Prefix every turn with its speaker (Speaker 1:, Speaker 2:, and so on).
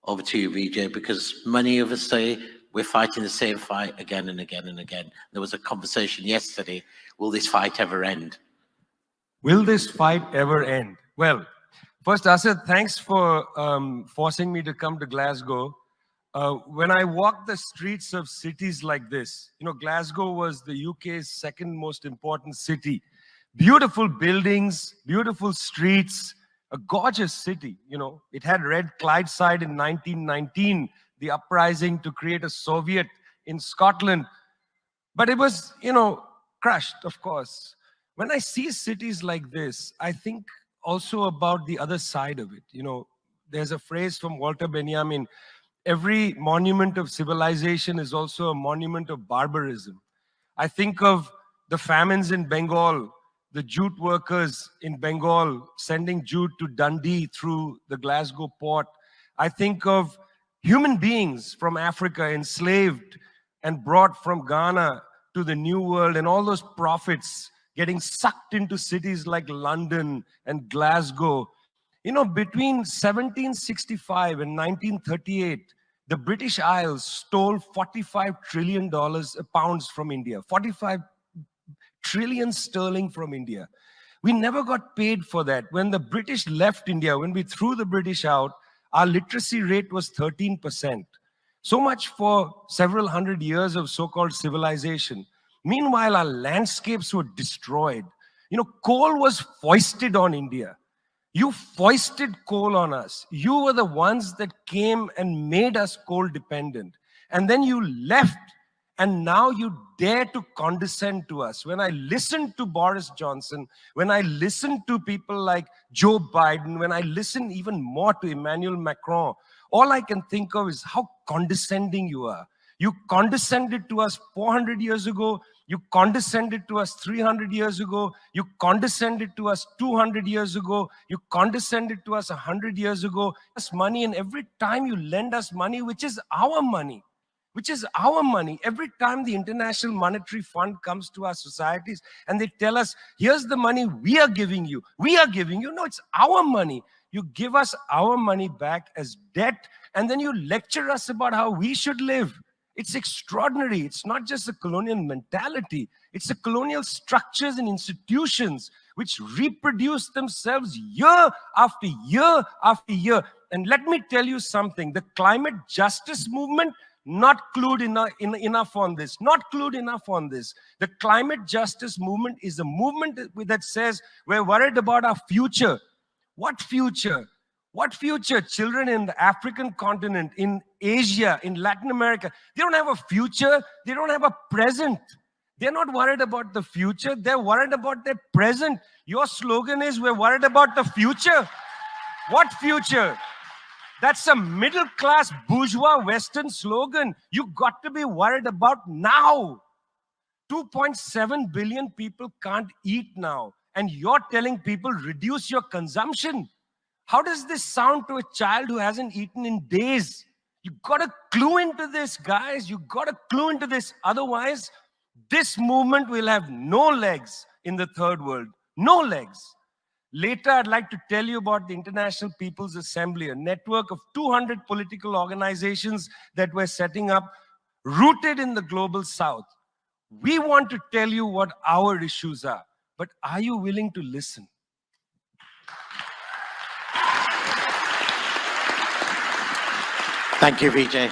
Speaker 1: over to you, Vijay, because many of us say we're fighting the same fight again and again and again. There was a conversation yesterday, will this fight ever end?
Speaker 2: Will this fight ever end? Well, first, Asad, thanks for forcing me to come to Glasgow. When I walk the streets of cities like this, Glasgow was the UK's second most important city. Beautiful buildings, beautiful streets, a gorgeous city. It had Red Clydeside in 1919, the uprising to create a Soviet in Scotland. But it was, crushed, of course. When I see cities like this, I think also about the other side of it. There's a phrase from Walter Benjamin, every monument of civilization is also a monument of barbarism. I think of the famines in Bengal, the jute workers in Bengal sending jute to Dundee through the Glasgow port. I think of human beings from Africa enslaved and brought from Ghana to the New World, and all those prophets getting sucked into cities like London and Glasgow. Between 1765 and 1938, the British Isles stole $45 trillion pounds from India, 45 trillion sterling from India. We never got paid for that. When the British left India, when we threw the British out, our literacy rate was 13%. So much for several hundred years of so-called civilization. Meanwhile, our landscapes were destroyed. Coal was foisted on India. You foisted coal on us. You were the ones that came and made us coal dependent. And then you left, and now you dare to condescend to us. When I listen to Boris Johnson, when I listen to people like Joe Biden, when I listen even more to Emmanuel Macron, all I can think of is how condescending you are. You condescended to us 400 years ago. You condescended to us 300 years ago. You condescended to us 200 years ago. You condescended to us 100 years ago. Us money, and every time you lend us money, which is our money, every time the International Monetary Fund comes to our societies and they tell us, here's the money we are giving you. No, it's our money. You give us our money back as debt, and then you lecture us about how we should live. It's extraordinary. It's not just a colonial mentality. It's the colonial structures and institutions which reproduce themselves year after year after year. And let me tell you something. The climate justice movement, not clued enough on this. Not clued enough on this. The climate justice movement is a movement that says we're worried about our future. What future? What future? Children in the African continent, in Asia, in Latin America, they don't have a future. They don't have a present. They're not worried about the future. They're worried about their present. Your slogan is, we're worried about the future. What future? That's a middle-class bourgeois Western slogan. You got to be worried about now. 2.7 billion people can't eat now. And you're telling people, reduce your consumption. How does this sound to a child who hasn't eaten in days? You got to clue into this, guys. You got to clue into this. Otherwise, this movement will have no legs in the third world. No legs. Later, I'd like to tell you about the International People's Assembly, a network of 200 political organizations that we're setting up, rooted in the global south. We want to tell you what our issues are, but are you willing to listen?
Speaker 1: Thank you, Vijay.